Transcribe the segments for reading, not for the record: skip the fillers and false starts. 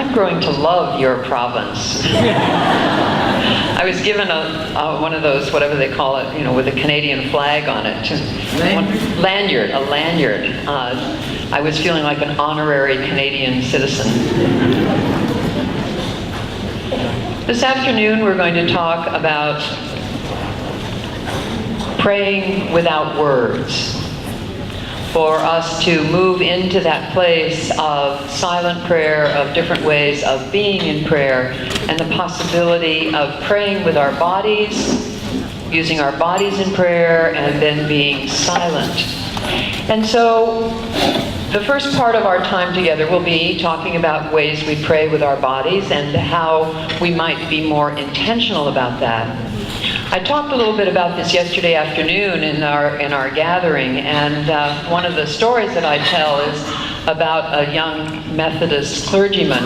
I'm growing to love your province. I was given one of those, whatever they call it, with a Canadian flag on it. Lanyard, a lanyard. I was feeling like an honorary Canadian citizen. This afternoon we're going to talk about praying without words. For us to move into that place of silent prayer, of different ways of being in prayer, and the possibility of praying with our bodies, using our bodies in prayer, and then being silent. And so, the first part of our time together will be talking about ways we pray with our bodies and how we might be more intentional about that. I talked a little bit about this yesterday afternoon in our gathering, and one of the stories that I tell is about a young Methodist clergyman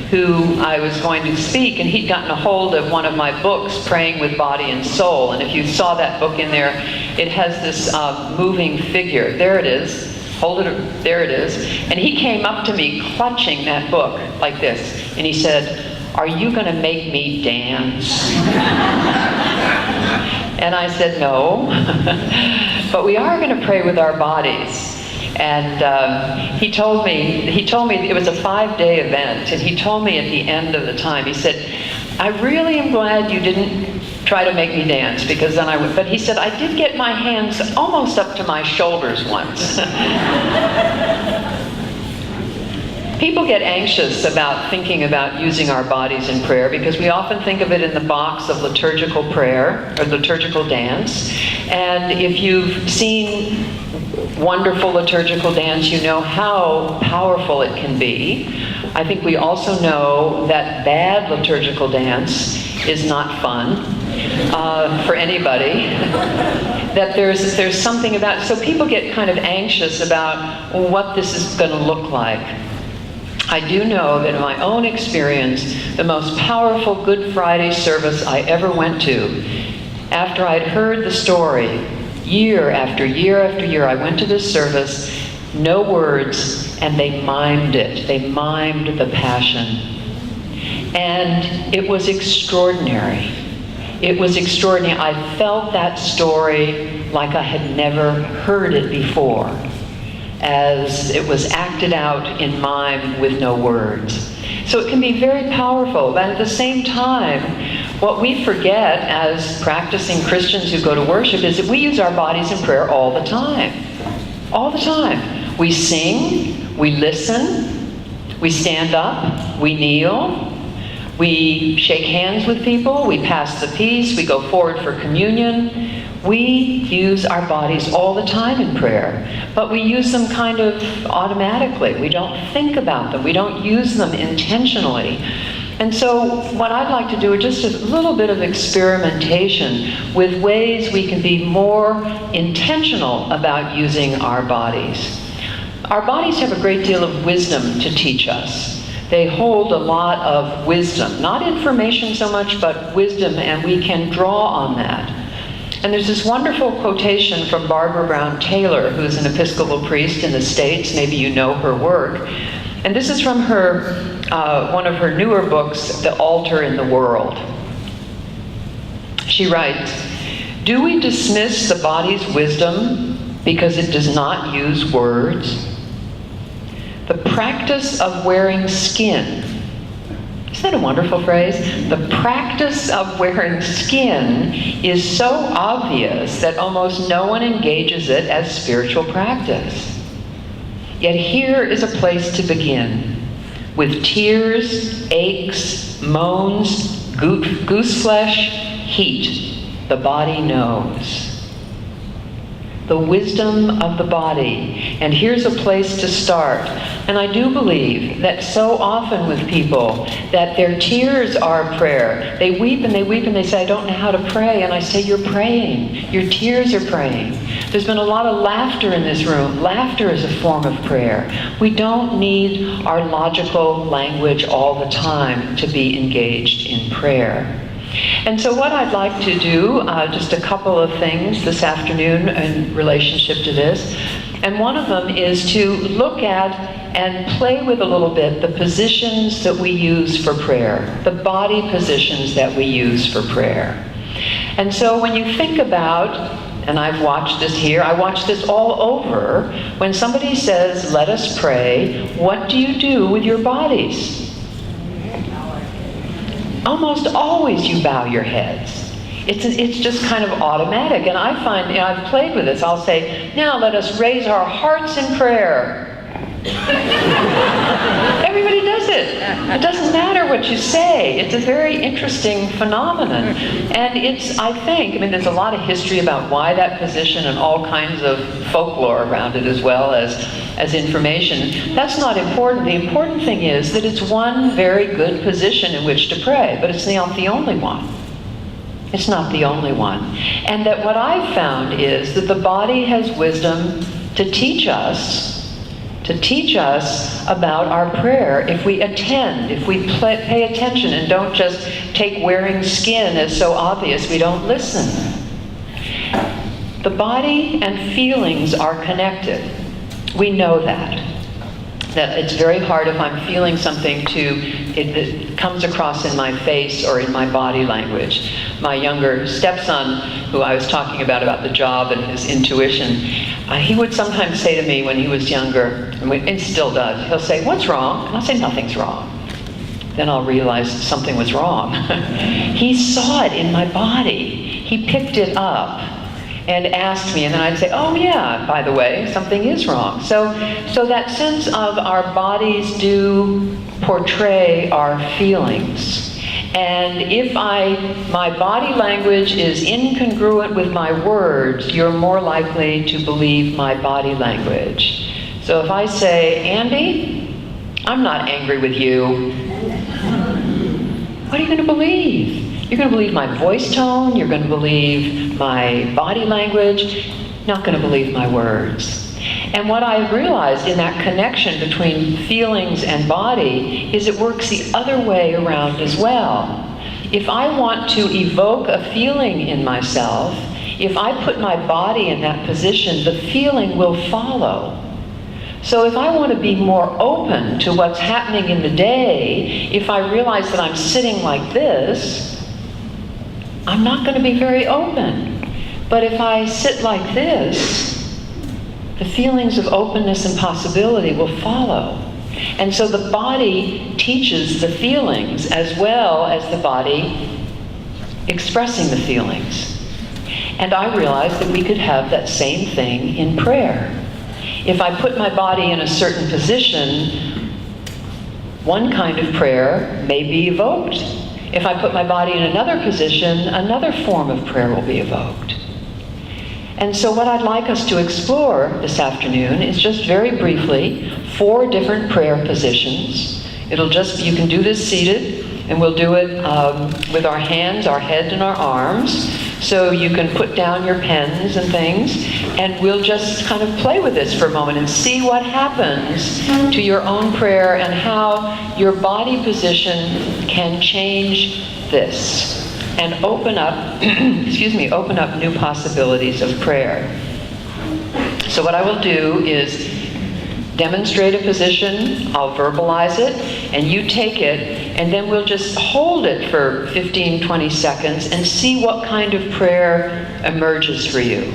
who I was going to speak, and he'd gotten a hold of one of my books, Praying with Body and Soul. And if you saw that book in there, it has this moving figure. There it is. Hold it. There it is. And he came up to me clutching that book like this, and he said, "Are you going to make me dance?" And I said, "No, but we are going to pray with our bodies." And he told me it was a 5-day event, and he told me at the end of the time, he said, "I really am glad you didn't try to make me dance, because then I would," but he said, "I did get my hands almost up to my shoulders once." People get anxious about thinking about using our bodies in prayer because we often think of it in the box of liturgical prayer or liturgical dance. And if you've seen wonderful liturgical dance, you know how powerful it can be. I think we also know that bad liturgical dance is not fun for anybody. That there's something about, so people get kind of anxious about what this is going to look like. I do know that in my own experience, the most powerful Good Friday service I ever went to, after I'd heard the story, year after year after year, I went to this service, no words, and they mimed it. They mimed the Passion. And it was extraordinary. It was extraordinary. I felt that story like I had never heard it before, as it was acted out in mime with no words. So it can be very powerful, but at the same time, what we forget as practicing Christians who go to worship is that we use our bodies in prayer all the time. All the time. We sing, we listen, we stand up, we kneel, we shake hands with people, we pass the peace, we go forward for communion. We use our bodies all the time in prayer, but we use them kind of automatically. We don't think about them. We don't use them intentionally. And so what I'd like to do is just a little bit of experimentation with ways we can be more intentional about using our bodies. Our bodies have a great deal of wisdom to teach us. They hold a lot of wisdom, not information so much, but wisdom, and we can draw on that. And there's this wonderful quotation from Barbara Brown Taylor, who's an Episcopal priest in the States. Maybe you know her work. And this is from her, one of her newer books, The Altar in the World. She writes, "Do we dismiss the body's wisdom because it does not use words? The practice of wearing skin," isn't that a wonderful phrase? The practice of wearing skin is so obvious that almost no one engages it as spiritual practice. Yet here is a place to begin. With tears, aches, moans, goose flesh, heat, the body knows. The wisdom of the body. And here's a place to start. And I do believe that so often with people that their tears are prayer. They weep and they weep and they say, "I don't know how to pray." And I say, "You're praying. Your tears are praying." There's been a lot of laughter in this room. Laughter is a form of prayer. We don't need our logical language all the time to be engaged in prayer. And so what I'd like to do, just a couple of things this afternoon in relationship to this, And one of them is to look at and play with a little bit the positions that we use for prayer, the body positions that we use for prayer. And so when you think about, and I've watched this here, I watch this all over, when somebody says, let us pray, what do you do with your bodies? Almost always you bow your heads. It's just kind of automatic. And I find, I've played with this, I'll say, now let us raise our hearts in prayer. Everybody does it. It doesn't matter what you say. It's a very interesting phenomenon. And I think, there's a lot of history about why that position and all kinds of folklore around it as well as information. That's not important. The important thing is that it's one very good position in which to pray, but it's not the only one. It's not the only one. And that what I've found is that the body has wisdom to teach us about our prayer if we attend, if we pay attention and don't just take wearing skin as so obvious we don't listen. The body and feelings are connected. We know that it's very hard if I'm feeling something it comes across in my face or in my body language. My younger stepson, who I was talking about the job and his intuition, he would sometimes say to me when he was younger, and still does, he'll say, what's wrong? And I'll say, nothing's wrong. Then I'll realize something was wrong. He saw it in my body. He picked it up and asked me, and then I'd say, oh yeah, by the way, something is wrong. So that sense of our bodies do portray our feelings. And if my body language is incongruent with my words, you're more likely to believe my body language. So if I say, Andy, I'm not angry with you, what are you going to believe? You're going to believe my voice tone, you're going to believe my body language, you're not going to believe my words. And what I've realized in that connection between feelings and body is it works the other way around as well. If I want to evoke a feeling in myself, if I put my body in that position, the feeling will follow. So if I want to be more open to what's happening in the day, if I realize that I'm sitting like this, I'm not going to be very open. But if I sit like this, the feelings of openness and possibility will follow. And so the body teaches the feelings as well as the body expressing the feelings. And I realized that we could have that same thing in prayer. If I put my body in a certain position, one kind of prayer may be evoked. If I put my body in another position, another form of prayer will be evoked. And so what I'd like us to explore this afternoon is just very briefly 4 different prayer positions. You can do this seated, and we'll do it with our hands, our head, and our arms. So you can put down your pens and things, and we'll just kind of play with this for a moment and see what happens to your own prayer and how your body position can change this and open up, open up new possibilities of prayer. So what I will do is demonstrate a position, I'll verbalize it, and you take it, and then we'll just hold it for 15, 20 seconds and see what kind of prayer emerges for you.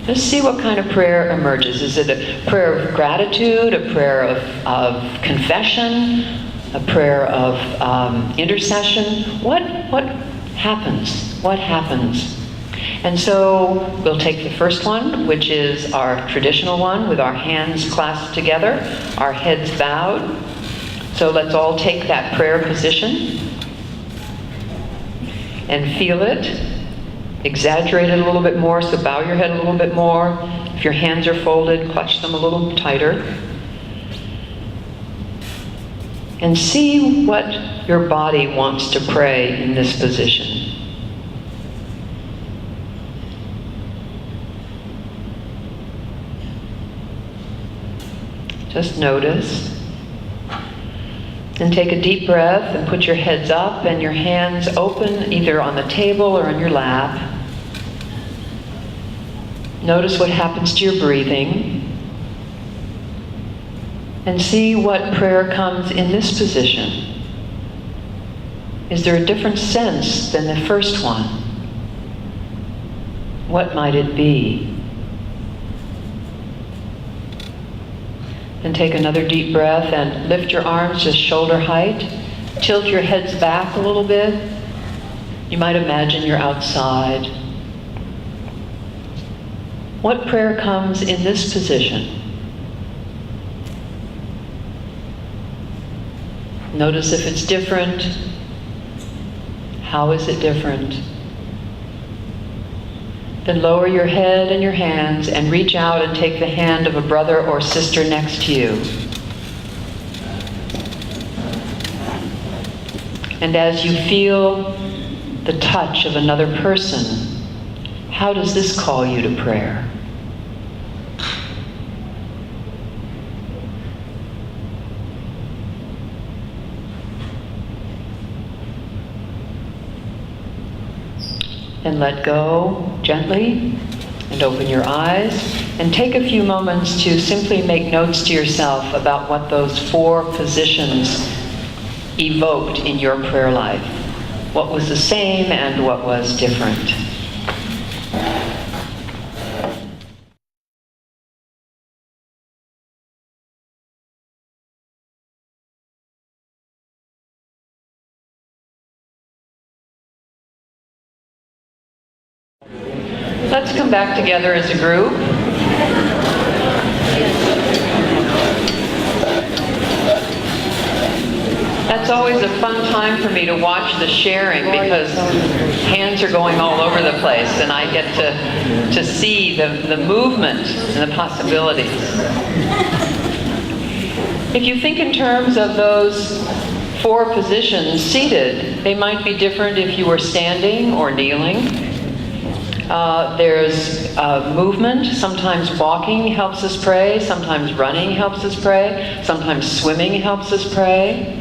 Just see what kind of prayer emerges. Is it a prayer of gratitude, a prayer of confession, a prayer of intercession? What happens? What happens? And so we'll take the first one, which is our traditional one, with our hands clasped together, our heads bowed. So let's all take that prayer position and feel it. Exaggerate it a little bit more, so bow your head a little bit more. If your hands are folded, clutch them a little tighter. And see what your body wants to pray in this position. Just notice. And take a deep breath and put your heads up and your hands open either on the table or on your lap. Notice what happens to your breathing. And see what prayer comes in this position. Is there a different sense than the first one? What might it be? And take another deep breath and lift your arms just shoulder height. Tilt your heads back a little bit. You might imagine you're outside. What prayer comes in this position? Notice if it's different. How is it different? Then lower your head and your hands and reach out and take the hand of a brother or sister next to you. And as you feel the touch of another person, how does this call you to prayer? And let go gently and open your eyes and take a few moments to simply make notes to yourself about what those 4 positions evoked in your prayer life. What was the same and what was different. Let's come back together as a group. That's always a fun time for me to watch the sharing because hands are going all over the place and I get to see the movement and the possibilities. If you think in terms of those 4 positions seated, they might be different if you were standing or kneeling. There's movement. Sometimes walking helps us pray. Sometimes running helps us pray. Sometimes swimming helps us pray.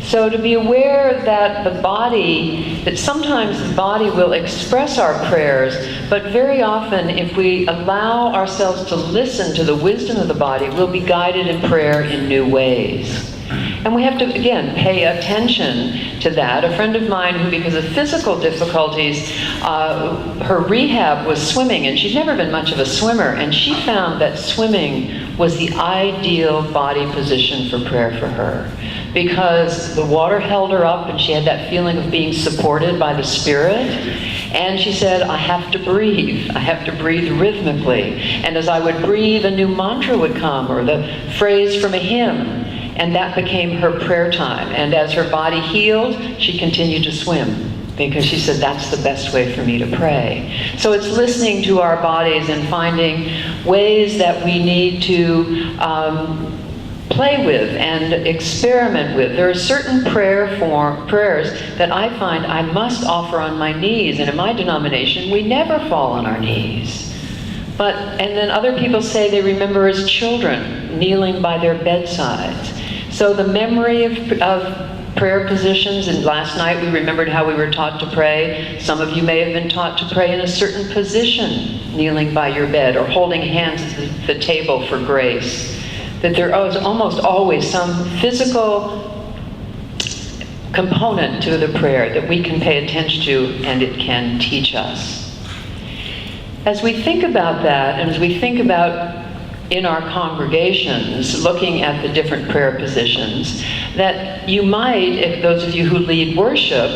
So to be aware that that sometimes the body will express our prayers, but very often if we allow ourselves to listen to the wisdom of the body, we'll be guided in prayer in new ways. And we have to, again, pay attention to that. A friend of mine who, because of physical difficulties, her rehab was swimming, and she'd never been much of a swimmer, and she found that swimming was the ideal body position for prayer for her. Because the water held her up, and she had that feeling of being supported by the Spirit. And she said, I have to breathe. I have to breathe rhythmically. And as I would breathe, a new mantra would come, or the phrase from a hymn. And that became her prayer time. And as her body healed, she continued to swim because she said, that's the best way for me to pray. So it's listening to our bodies and finding ways that we need to play with and experiment with. There are certain prayers that I find I must offer on my knees. And in my denomination, we never fall on our knees. And then other people say they remember as children kneeling by their bedsides. So the memory of prayer positions, and last night we remembered how we were taught to pray. Some of you may have been taught to pray in a certain position, kneeling by your bed or holding hands at the table for grace. That there is almost always some physical component to the prayer that we can pay attention to, and it can teach us. As we think about that, and as we think about in our congregations, looking at the different prayer positions, that you might, if those of you who lead worship,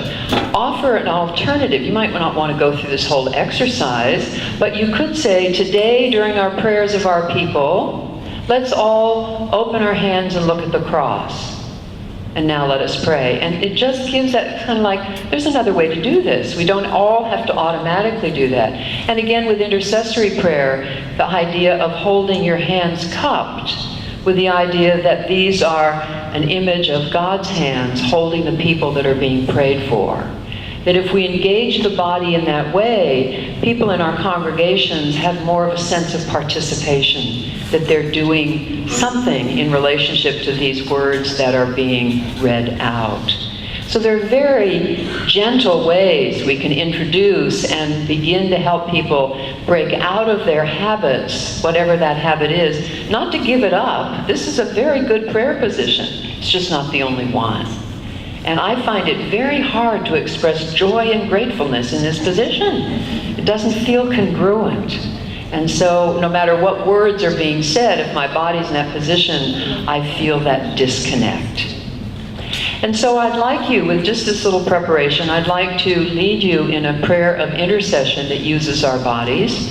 offer an alternative. You might not want to go through this whole exercise, but you could say, today during our prayers of our people, let's all open our hands and look at the cross. And now let us pray. And it just gives that kind of like, there's another way to do this. We don't all have to automatically do that. And again, with intercessory prayer, the idea of holding your hands cupped, with the idea that these are an image of God's hands holding the people that are being prayed for. That if we engage the body in that way, people in our congregations have more of a sense of participation, that they're doing something in relationship to these words that are being read out. So there are very gentle ways we can introduce and begin to help people break out of their habits, whatever that habit is, not to give it up. This is a very good prayer position. It's just not the only one. And I find it very hard to express joy and gratefulness in this position. It doesn't feel congruent. And so no matter what words are being said, if my body's in that position, I feel that disconnect. And so I'd like you, with just this little preparation, I'd like to lead you in a prayer of intercession that uses our bodies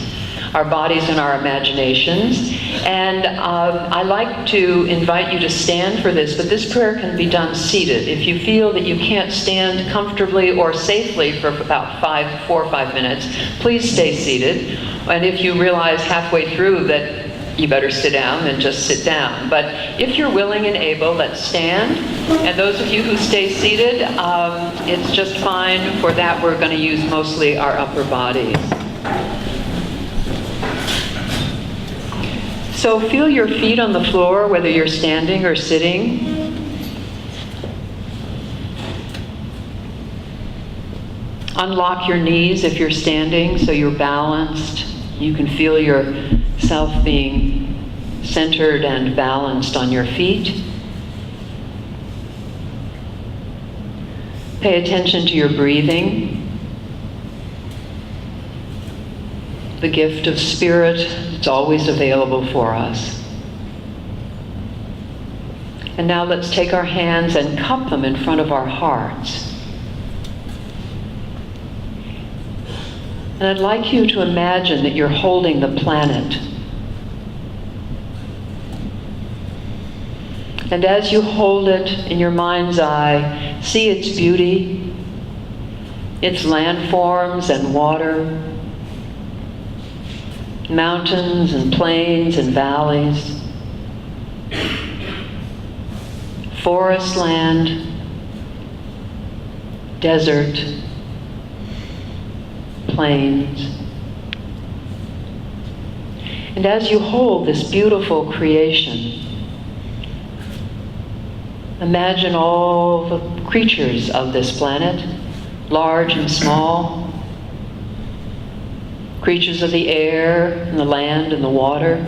and our imaginations. And I like to invite you to stand for this, but this prayer can be done seated. If you feel that you can't stand comfortably or safely for about 4 or 5 minutes, please stay seated. And if you realize halfway through that you better sit down, then just sit down. But if you're willing and able, let's stand. And those of you who stay seated, it's just fine. For that, we're going to use mostly our upper bodies. So feel your feet on the floor, whether you're standing or sitting. Unlock your knees if you're standing so you're balanced. You can feel yourself being centered and balanced on your feet. Pay attention to your breathing. The gift of spirit, it's always available for us. And now let's take our hands and cup them in front of our hearts. And I'd like you to imagine that you're holding the planet. And as you hold it in your mind's eye, see its beauty, its landforms and water, mountains and plains and valleys, forest land, desert, plains. And as you hold this beautiful creation, imagine all the creatures of this planet, large and small, creatures of the air and the land and the water,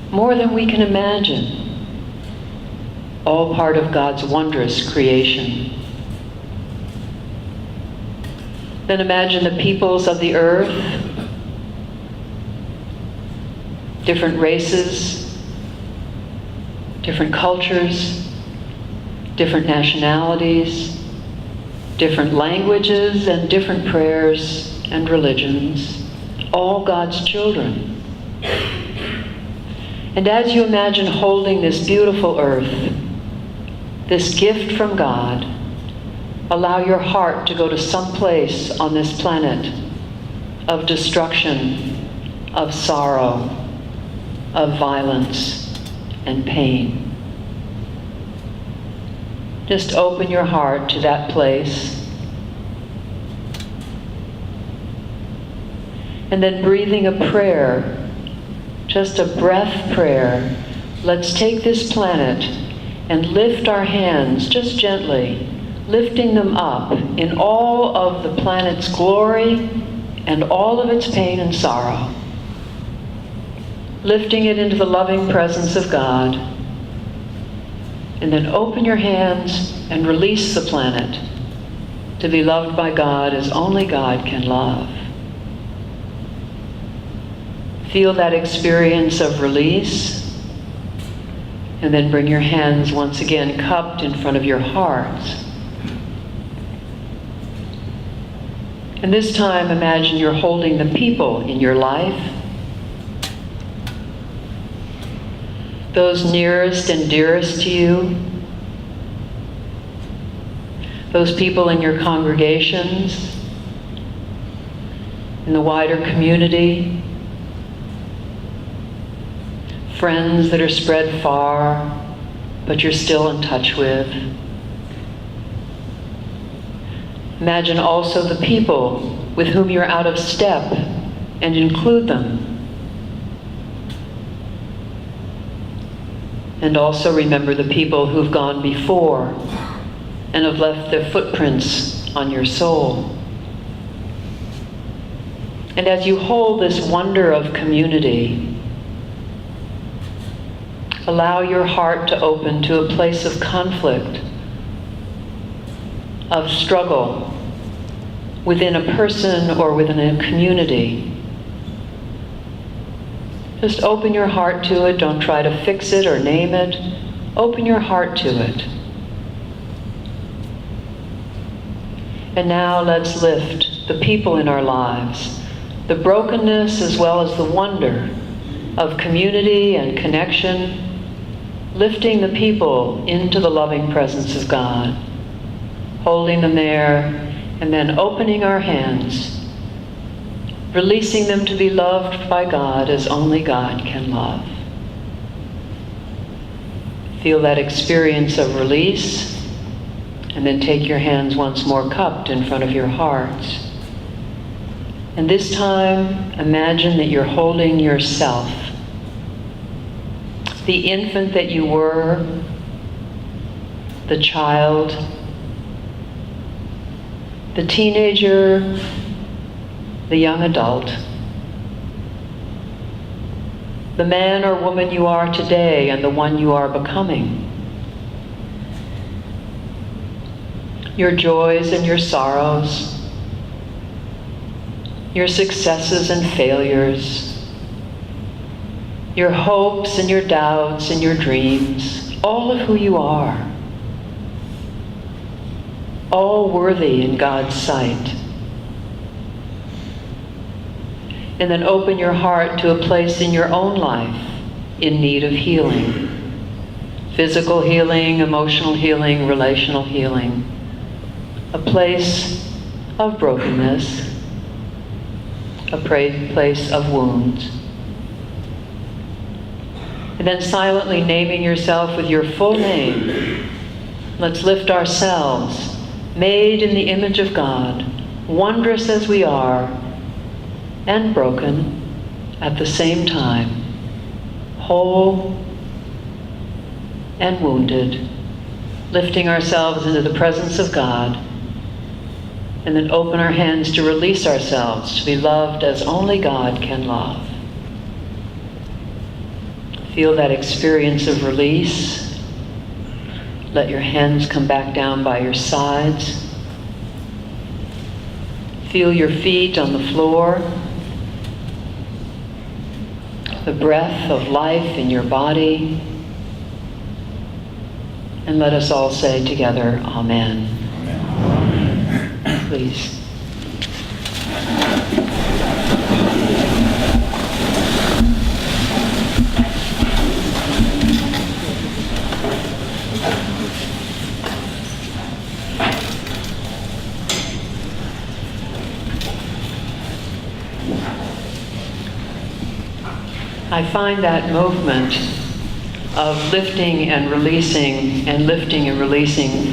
more than we can imagine, all part of God's wondrous creation. Then imagine the peoples of the earth, different races, different cultures, different nationalities, different languages and different prayers and religions, all God's children. And as you imagine holding this beautiful earth, this gift from God, allow your heart to go to some place on this planet of destruction, of sorrow, of violence and pain. Just open your heart to that place. And then breathing a prayer, just a breath prayer. Let's take this planet and lift our hands just gently, lifting them up in all of the planet's glory and all of its pain and sorrow. Lifting it into the loving presence of God. And then open your hands and release the planet to be loved by God as only God can love. Feel that experience of release, and then bring your hands once again cupped in front of your hearts. And this time imagine you're holding the people in your life, those nearest and dearest to you, those people in your congregations, in the wider community, friends that are spread far, but you're still in touch with. Imagine also the people with whom you're out of step and include them. And also remember the people who've gone before and have left their footprints on your soul. And as you hold this wonder of community, allow your heart to open to a place of conflict, of struggle within a person or within a community. Just open your heart to it. Don't try to fix it or name it. Open your heart to it. And now let's lift the people in our lives, the brokenness as well as the wonder of community and connection, lifting the people into the loving presence of God, holding them there, and then opening our hands, releasing them to be loved by God as only God can love. Feel that experience of release, and then take your hands once more cupped in front of your hearts. And this time, imagine that you're holding yourself, the infant that you were, the child, the teenager, the young adult, the man or woman you are today and the one you are becoming, your joys and your sorrows, your successes and failures, your hopes and your doubts and your dreams, all of who you are, all worthy in God's sight. And then open your heart to a place in your own life in need of healing. Physical healing, emotional healing, relational healing. A place of brokenness, a place of wounds. And then silently naming yourself with your full name. Let's lift ourselves, made in the image of God, wondrous as we are, and broken at the same time, whole and wounded, lifting ourselves into the presence of God, and then open our hands to release ourselves to be loved as only God can love. Feel that experience of release. Let your hands come back down by your sides. Feel your feet on the floor. The breath of life in your body. And let us all say together, Amen. Amen. Please. I find that movement of lifting and releasing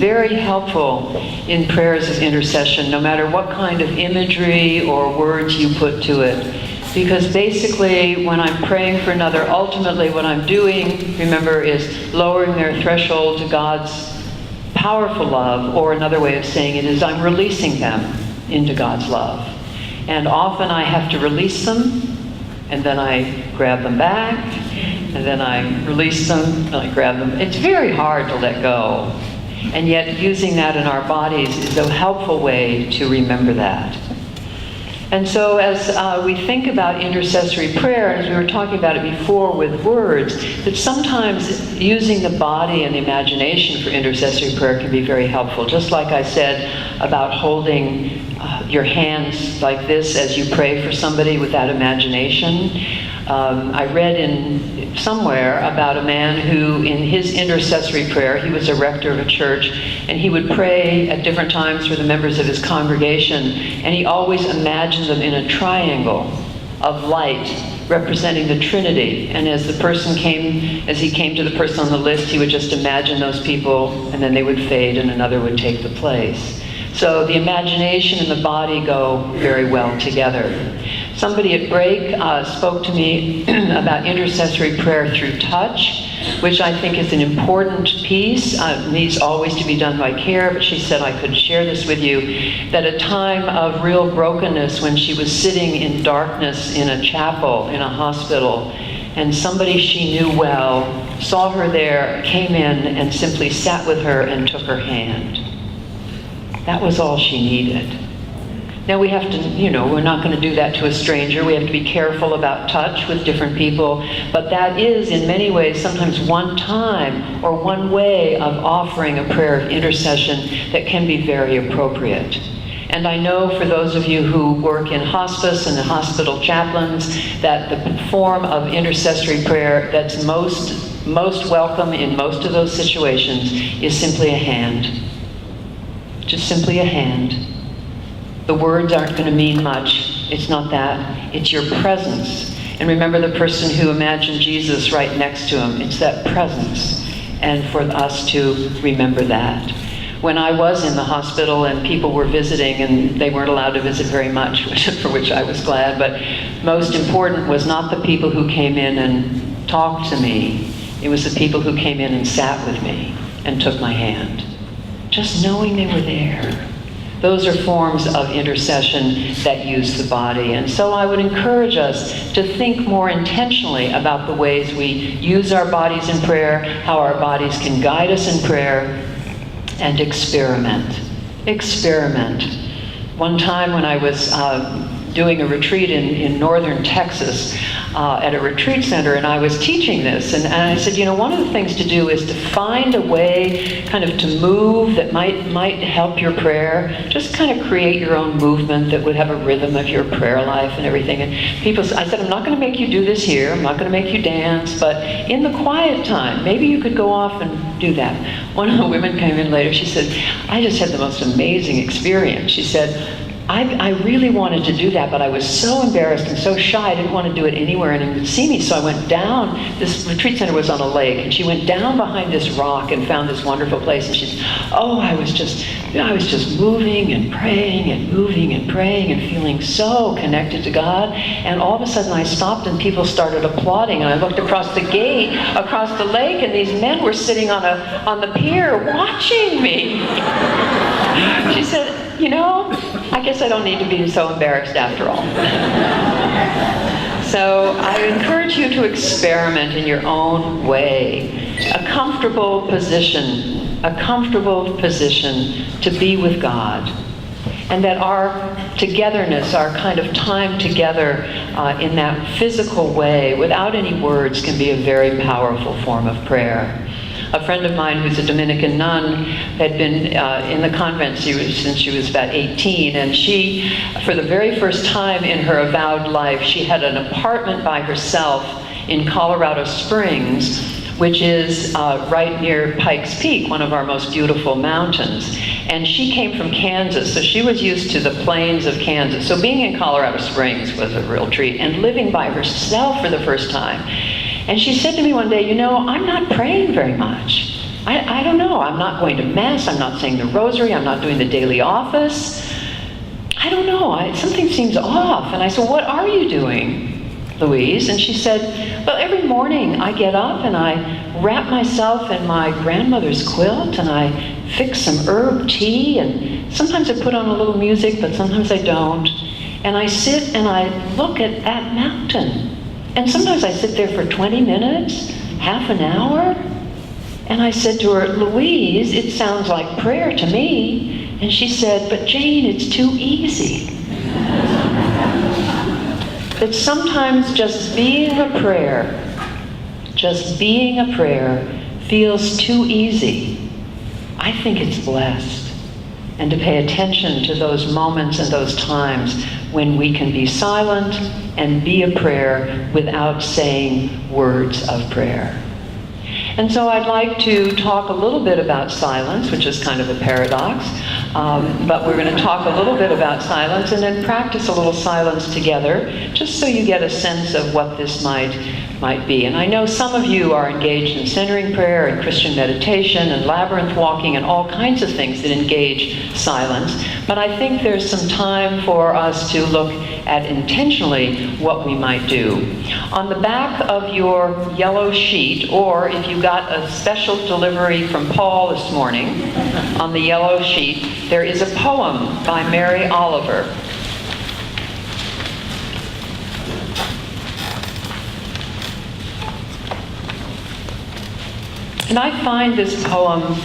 very helpful in prayers of intercession, no matter what kind of imagery or words you put to it. Because basically, when I'm praying for another, ultimately what I'm doing, remember, is lowering their threshold to God's powerful love, or another way of saying it is I'm releasing them into God's love. And often I have to release them, and then I grab them back, and then I release them, and I grab them. It's very hard to let go. And yet using that in our bodies is a helpful way to remember that. And so as we think about intercessory prayer, as we were talking about it before with words, that sometimes using the body and the imagination for intercessory prayer can be very helpful. Just like I said about holding your hands like this as you pray for somebody with that imagination. I read in somewhere about a man who, in his intercessory prayer, he was a rector of a church, and he would pray at different times for the members of his congregation, and he always imagined them in a triangle of light representing the Trinity. And as he came to the person on the list, he would just imagine those people, and then they would fade and another would take the place. So the imagination and the body go very well together. Somebody at break spoke to me about intercessory prayer through touch. which I think is an important piece. Needs always to be done by care, but she said I could share this with you, that a time of real brokenness when she was sitting in darkness in a chapel, in a hospital, and somebody she knew well saw her there, came in and simply sat with her and took her hand. That was all she needed. Now we have to, we're not going to do that to a stranger. We have to be careful about touch with different people. But that is, in many ways, sometimes one time or one way of offering a prayer of intercession that can be very appropriate. And I know for those of you who work in hospice and the hospital chaplains, that the form of intercessory prayer that's most welcome in most of those situations is simply a hand. Just simply a hand. The words aren't going to mean much. It's not that. It's your presence. And remember the person who imagined Jesus right next to him. It's that presence. And for us to remember that. When I was in the hospital and people were visiting, and they weren't allowed to visit very much, for which I was glad, but most important was not the people who came in and talked to me. It was the people who came in and sat with me and took my hand. Just knowing they were there. Those are forms of intercession that use the body. And so I would encourage us to think more intentionally about the ways we use our bodies in prayer, how our bodies can guide us in prayer, and experiment. Experiment. One time when I was doing a retreat in northern Texas at a retreat center, and I was teaching this, and I said, one of the things to do is to find a way kind of to move that might help your prayer. Just kind of create your own movement that would have a rhythm of your prayer life and everything. And I said, I'm not going to make you do this here. I'm not going to make you dance, but in the quiet time, maybe you could go off and do that. One of the women came in later. She said, I just had the most amazing experience. She said, I really wanted to do that, but I was so embarrassed and so shy, I didn't want to do it anywhere anyone would see me. So I went down, this retreat center was on a lake, and she went down behind this rock and found this wonderful place. And she said, I was just moving and praying and moving and praying and feeling so connected to God. And all of a sudden I stopped and people started applauding. And I looked across the gate, across the lake, and these men were sitting on the pier watching me. She said, I guess I don't need to be so embarrassed after all. So I encourage you to experiment in your own way. A comfortable position to be with God. And that our togetherness, our kind of time together in that physical way, without any words, can be a very powerful form of prayer. A friend of mine who's a Dominican nun had been in the convent since she was about 18, and she, for the very first time in her avowed life, she had an apartment by herself in Colorado Springs, which is right near Pikes Peak, one of our most beautiful mountains. And she came from Kansas, so she was used to the plains of Kansas. So being in Colorado Springs was a real treat, and living by herself for the first time. And she said to me one day, I'm not praying very much. I don't know. I'm not going to Mass. I'm not saying the rosary. I'm not doing the daily office. I don't know. Something seems off. And I said, what are you doing, Louise? And she said, well, every morning I get up and I wrap myself in my grandmother's quilt and I fix some herb tea, and sometimes I put on a little music, but sometimes I don't. And I sit and I look at that mountain. And sometimes I sit there for 20 minutes, half an hour. And I said to her, Louise, it sounds like prayer to me. And she said, but Jane, it's too easy. That sometimes just being a prayer feels too easy. I think it's blessed. And to pay attention to those moments and those times when we can be silent and be a prayer without saying words of prayer. And so I'd like to talk a little bit about silence, which is kind of a paradox. But we're going to talk a little bit about silence and then practice a little silence together, just so you get a sense of what this might be. And I know some of you are engaged in centering prayer and Christian meditation and labyrinth walking and all kinds of things that engage silence. But I think there's some time for us to look at intentionally what we might do. On the back of your yellow sheet, or if you got a special delivery from Paul this morning, on the yellow sheet, there is a poem by Mary Oliver. And I find this poem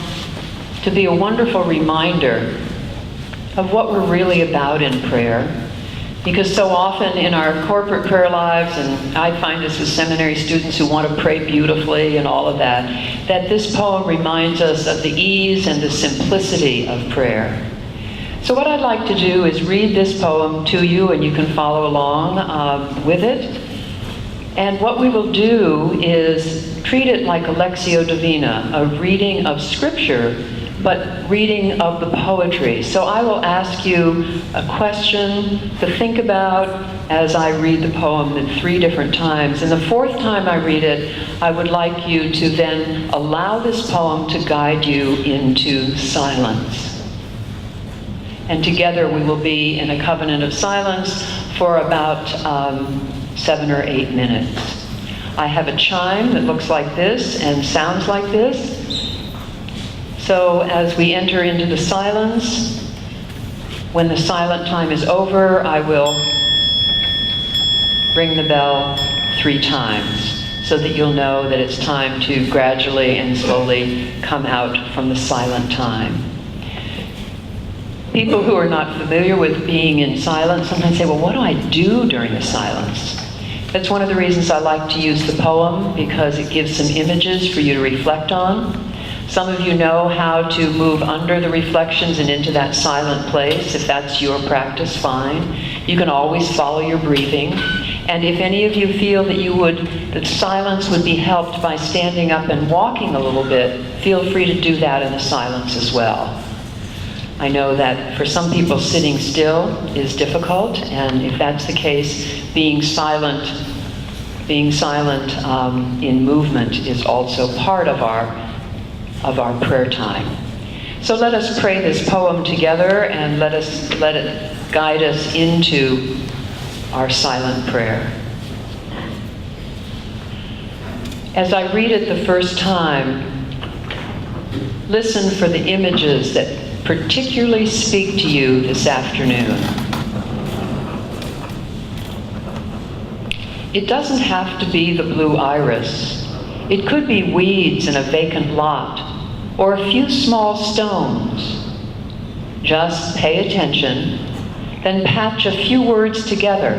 to be a wonderful reminder of what we're really about in prayer. Because so often in our corporate prayer lives, and I find this with seminary students who want to pray beautifully and all of that, that this poem reminds us of the ease and the simplicity of prayer. So what I'd like to do is read this poem to you, and you can follow along with it. And what we will do is treat it like a Lectio Divina, a reading of Scripture, but reading of the poetry. So I will ask you a question to think about as I read the poem 3 different times. And the 4th time I read it, I would like you to then allow this poem to guide you into silence. And together we will be in a covenant of silence for about 7 or 8 minutes. I have a chime that looks like this and sounds like this. So as we enter into the silence, when the silent time is over, I will ring the bell 3 times so that you'll know that it's time to gradually and slowly come out from the silent time. People who are not familiar with being in silence sometimes say, well, what do I do during the silence? That's one of the reasons I like to use the poem, because it gives some images for you to reflect on. Some of you know how to move under the reflections and into that silent place. If that's your practice, fine. You can always follow your breathing. And if any of you feel that silence would be helped by standing up and walking a little bit, feel free to do that in the silence as well. I know that for some people sitting still is difficult, and if that's the case, being silent in movement is also part of our prayer time. So let us pray this poem together, and let it guide us into our silent prayer. As I read it the first time, listen for the images that particularly speak to you this afternoon. It doesn't have to be the blue iris. It could be weeds in a vacant lot, or a few small stones. Just pay attention, then patch a few words together,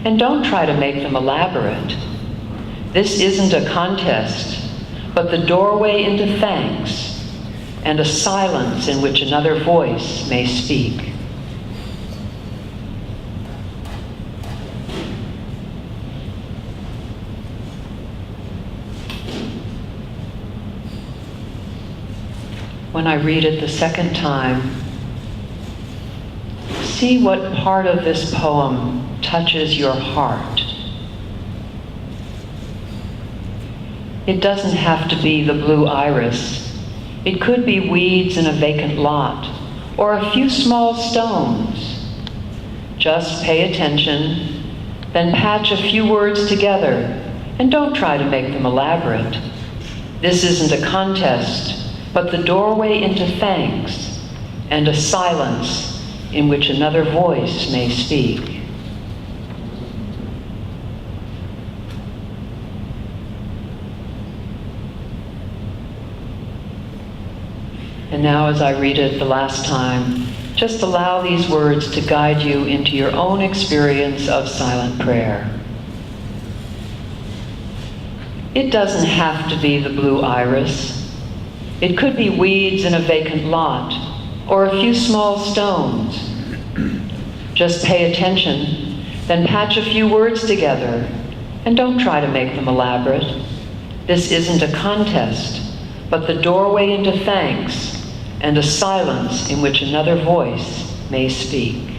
and don't try to make them elaborate. This isn't a contest, but the doorway into thanks and a silence in which another voice may speak. When I read it the second time, see what part of this poem touches your heart. It doesn't have to be the blue iris. It could be weeds in a vacant lot, or a few small stones. Just pay attention, then patch a few words together, and don't try to make them elaborate. This isn't a contest, but the doorway into thanks and a silence in which another voice may speak. And now as I read it the last time, just allow these words to guide you into your own experience of silent prayer. It doesn't have to be the blue iris. It could be weeds in a vacant lot, or a few small stones. Just pay attention, then patch a few words together, and don't try to make them elaborate. This isn't a contest, but the doorway into thanks and a silence in which another voice may speak.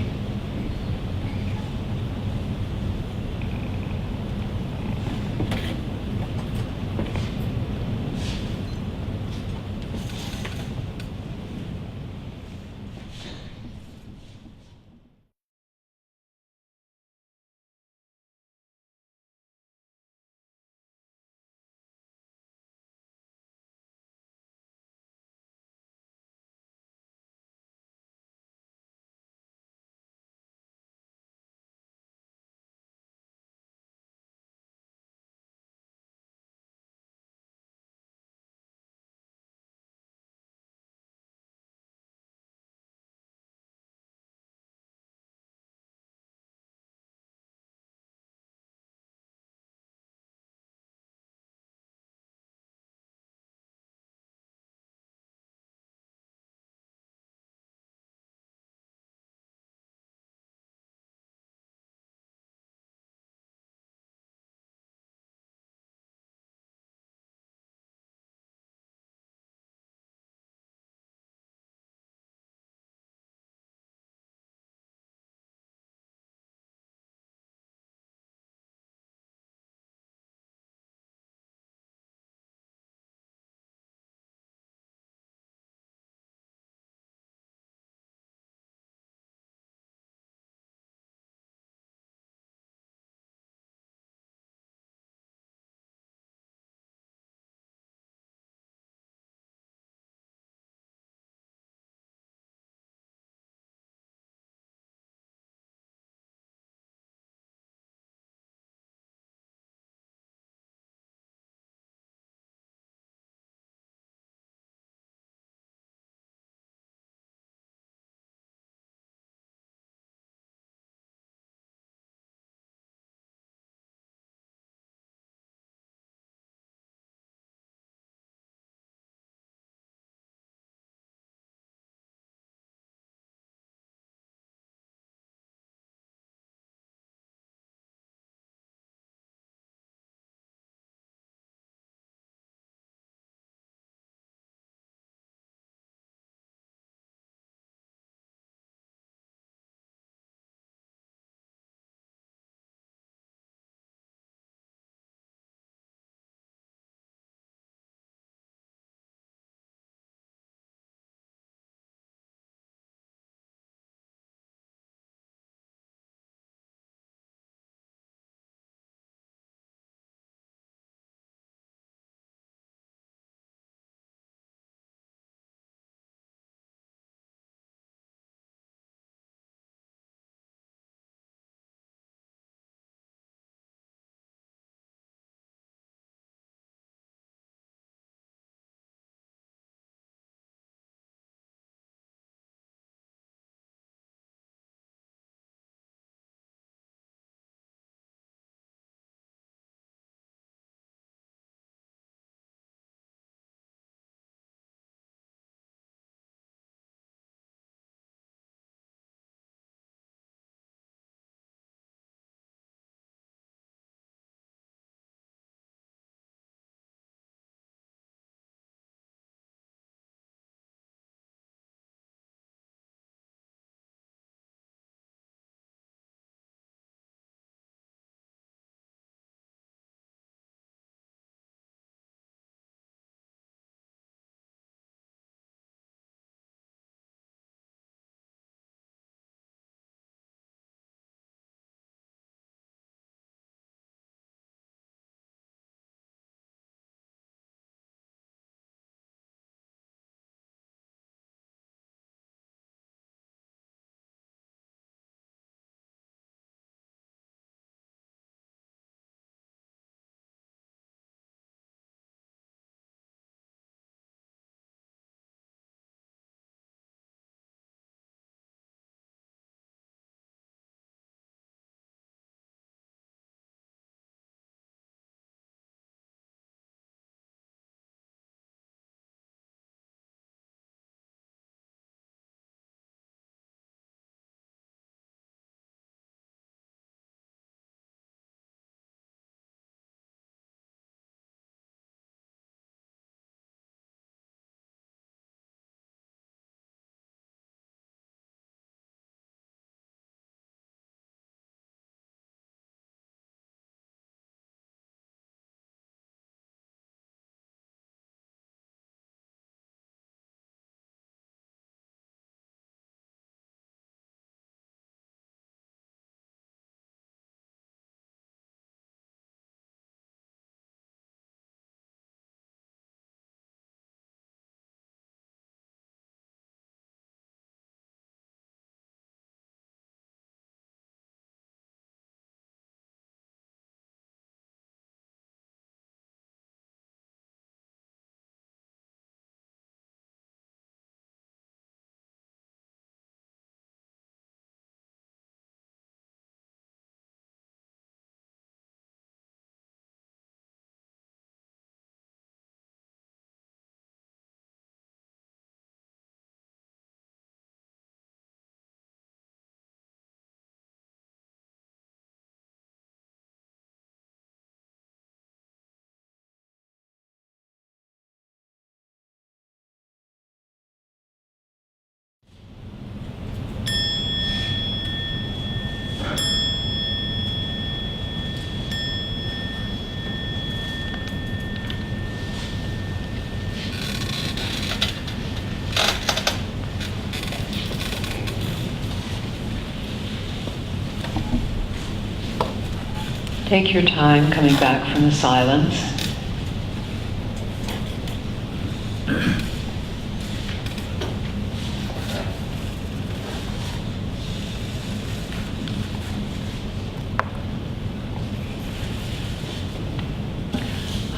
Take your time coming back from the silence.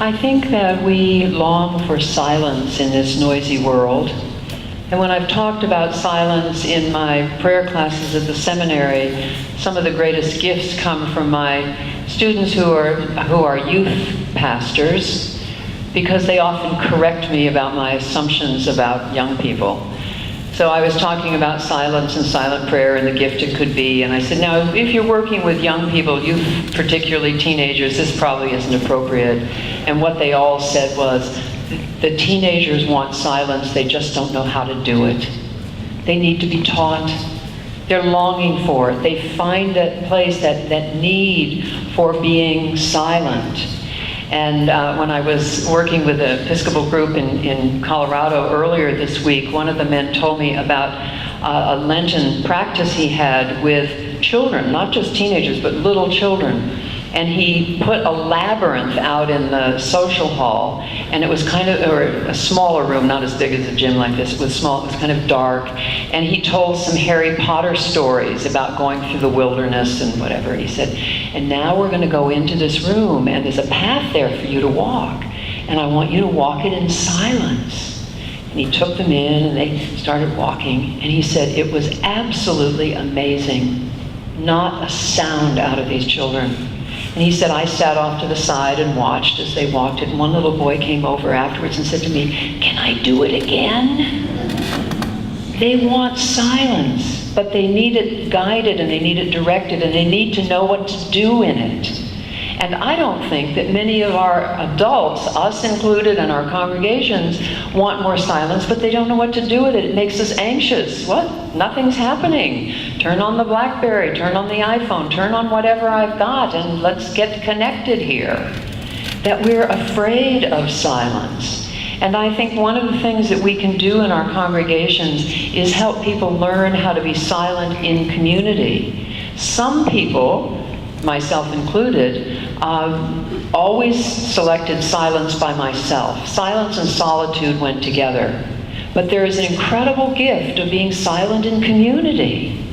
I think that we long for silence in this noisy world. And when I've talked about silence in my prayer classes at the seminary, some of the greatest gifts come from my students who are youth pastors, because they often correct me about my assumptions about young people. So I was talking about silence and silent prayer and the gift it could be, and I said, now, if you're working with young people, youth, particularly teenagers, this probably isn't appropriate. And what they all said was, the teenagers want silence, they just don't know how to do it. They need to be taught. They're longing for it. They find that place, that need for being silent. And when I was working with an Episcopal group in Colorado earlier this week, one of the men told me about a Lenten practice he had with children, not just teenagers, but little children. And he put a labyrinth out in the social hall, and it was kind of, or a smaller room, not as big as a gym like this, it was small, it was kind of dark. And he told some Harry Potter stories about going through the wilderness and whatever. He said, and now we're going to go into this room, and there's a path there for you to walk. And I want you to walk it in silence. And he took them in, and they started walking. And he said, it was absolutely amazing. Not a sound out of these children. And he said, I sat off to the side and watched as they walked it. And one little boy came over afterwards and said to me, can I do it again? They want silence, but they need it guided and they need it directed and they need to know what to do in it. And I don't think that many of our adults, us included, and our congregations want more silence, but they don't know what to do with it. It makes us anxious. What? Nothing's happening. Turn on the BlackBerry, turn on the iPhone, turn on whatever I've got, and let's get connected here. That we're afraid of silence. And I think one of the things that we can do in our congregations is help people learn how to be silent in community. Some people, myself included, always selected silence by myself. Silence and solitude went together. But there is an incredible gift of being silent in community.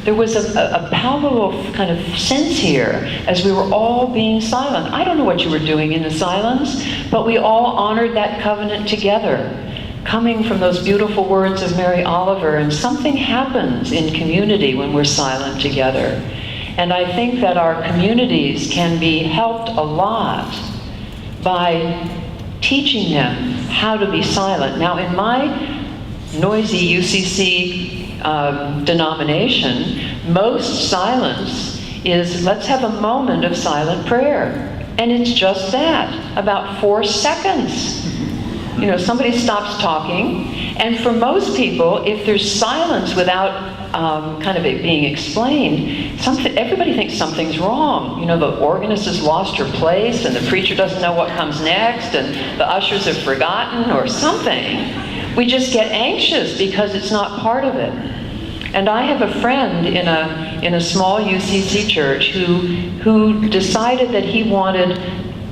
There was a palpable kind of sense here as we were all being silent. I don't know what you were doing in the silence, but we all honored that covenant together, coming from those beautiful words of Mary Oliver. And something happens in community when we're silent together. And I think that our communities can be helped a lot by teaching them how to be silent. Now, in my noisy UCC denomination, most silence is, let's have a moment of silent prayer. And it's just that, about 4 seconds. You know, somebody stops talking, and for most people, if there's silence without kind of it being explained, everybody thinks something's wrong. You know, the organist has lost her place, and the preacher doesn't know what comes next, and the ushers have forgotten, or something. We just get anxious because it's not part of it. And I have a friend in a small UCC church who decided that he wanted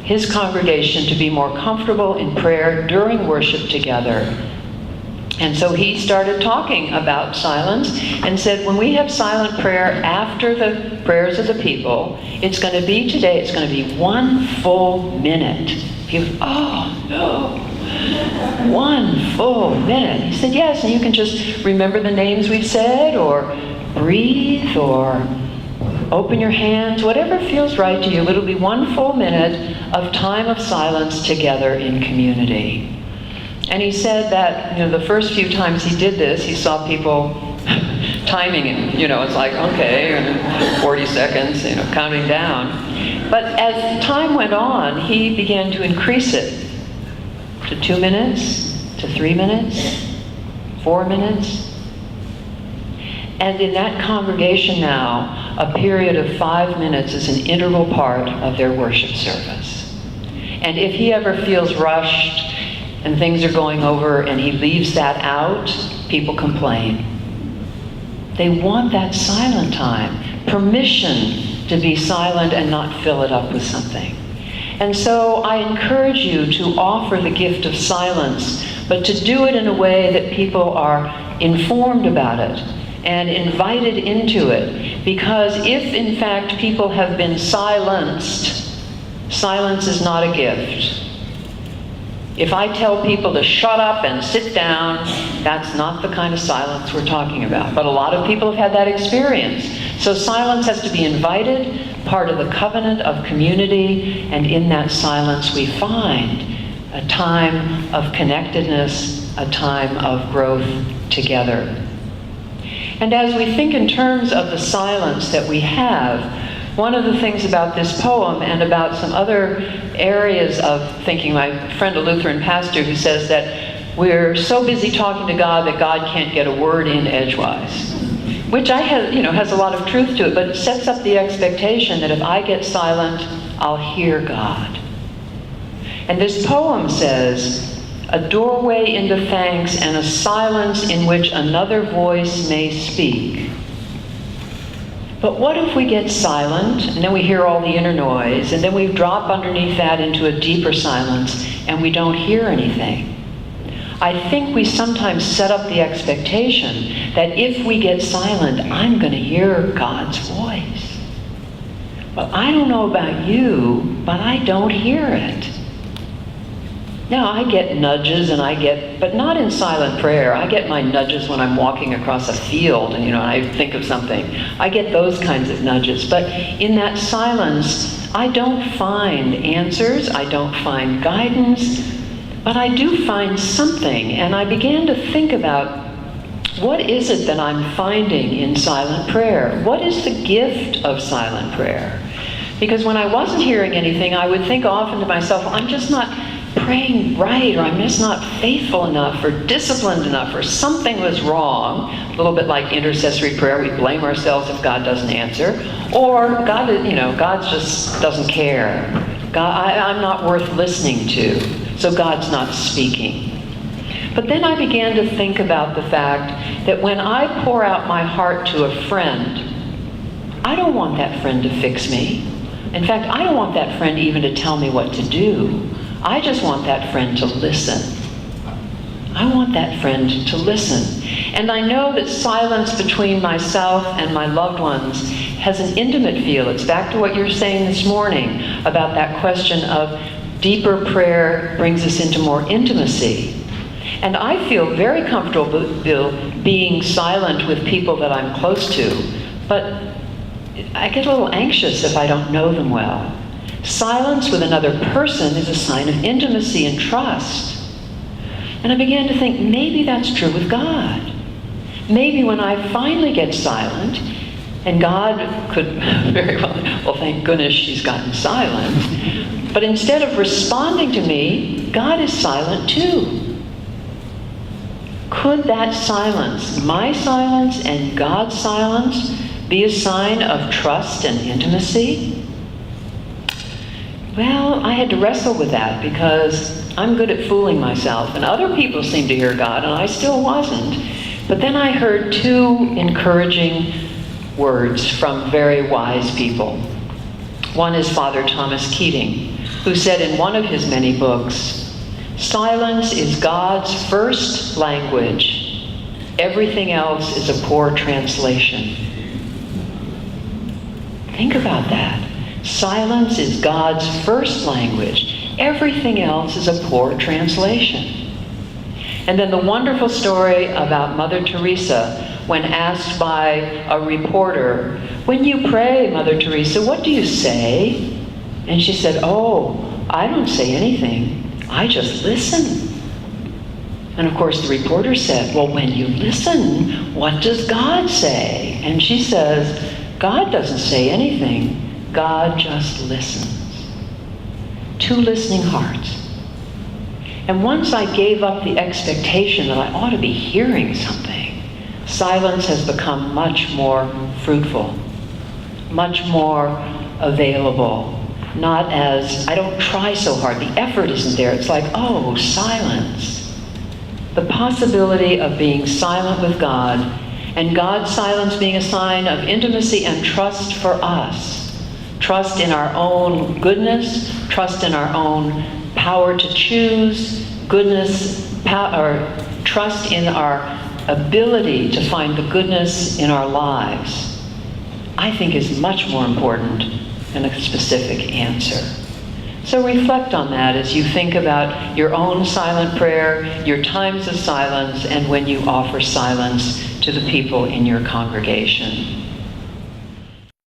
his congregation to be more comfortable in prayer during worship together. And so he started talking about silence and said, when we have silent prayer after the prayers of the people, it's going to be today, it's going to be 1 full minute. He was, oh no, 1 full minute. He said, yes, and you can just remember the names we've said, or breathe, or open your hands, whatever feels right to you. It'll be 1 full minute of time of silence together in community. And he said that, you know, the first few times he did this, he saw people timing him. You know, it's like, okay, 40 seconds, you know, counting down. But as time went on, he began to increase it to 2 minutes, to 3 minutes, 4 minutes. And in that congregation now, a period of 5 minutes is an integral part of their worship service. And if he ever feels rushed and things are going over and he leaves that out, people complain. They want that silent time, permission to be silent and not fill it up with something. And so I encourage you to offer the gift of silence, but to do it in a way that people are informed about it and invited into it. Because if, in fact, people have been silenced, silence is not a gift. If I tell people to shut up and sit down, that's not the kind of silence we're talking about. But a lot of people have had that experience. So silence has to be invited, part of the covenant of community, and in that silence we find a time of connectedness, a time of growth together. And as we think in terms of the silence that we have, one of the things about this poem and about some other areas of thinking, my friend, a Lutheran pastor, who says that we're so busy talking to God that God can't get a word in edgewise, which has a lot of truth to it, but it sets up the expectation that if I get silent, I'll hear God. And this poem says, a doorway into thanks and a silence in which another voice may speak. But what if we get silent, and then we hear all the inner noise, and then we drop underneath that into a deeper silence, and we don't hear anything? I think we sometimes set up the expectation that if we get silent, I'm going to hear God's voice. Well, I don't know about you, but I don't hear it. Now, I get nudges, but not in silent prayer. I get my nudges when I'm walking across a field and, I think of something. I get those kinds of nudges. But in that silence, I don't find answers. I don't find guidance. But I do find something. And I began to think about, what is it that I'm finding in silent prayer? What is the gift of silent prayer? Because when I wasn't hearing anything, I would think often to myself, I'm just not praying right, or I'm just not faithful enough, or disciplined enough, or something was wrong. A little bit like intercessory prayer, we blame ourselves if God doesn't answer, or God just doesn't care. I'm not worth listening to, so God's not speaking. But then I began to think about the fact that when I pour out my heart to a friend, I don't want that friend to fix me. In fact, I don't want that friend even to tell me what to do. I just want that friend to listen. I want that friend to listen. And I know that silence between myself and my loved ones has an intimate feel. It's back to what you were saying this morning about that question of deeper prayer brings us into more intimacy. And I feel very comfortable being silent with people that I'm close to, but I get a little anxious if I don't know them well. Silence with another person is a sign of intimacy and trust. And I began to think, maybe that's true with God. Maybe when I finally get silent, and God could very well, thank goodness she's gotten silent, but instead of responding to me, God is silent too. Could that silence, my silence and God's silence, be a sign of trust and intimacy? Well, I had to wrestle with that because I'm good at fooling myself, and other people seem to hear God, and I still wasn't. But then I heard two encouraging words from very wise people. One is Father Thomas Keating, who said in one of his many books, "Silence is God's first language. Everything else is a poor translation." Think about that. Silence is God's first language. Everything else is a poor translation. And then the wonderful story about Mother Teresa, when asked by a reporter, "When you pray, Mother Teresa, what do you say?" And she said, "Oh, I don't say anything. I just listen." And of course the reporter said, "Well, when you listen, what does God say?" And she says, "God doesn't say anything. God just listens." Two listening hearts. And once I gave up the expectation that I ought to be hearing something, silence has become much more fruitful, much more available. Not as, I don't try so hard, the effort isn't there. It's like, oh, silence. The possibility of being silent with God, and God's silence being a sign of intimacy and trust for us. Trust in our own goodness, trust in our own power to choose, or trust in our ability to find the goodness in our lives, I think is much more important than a specific answer. So reflect on that as you think about your own silent prayer, your times of silence, and when you offer silence to the people in your congregation.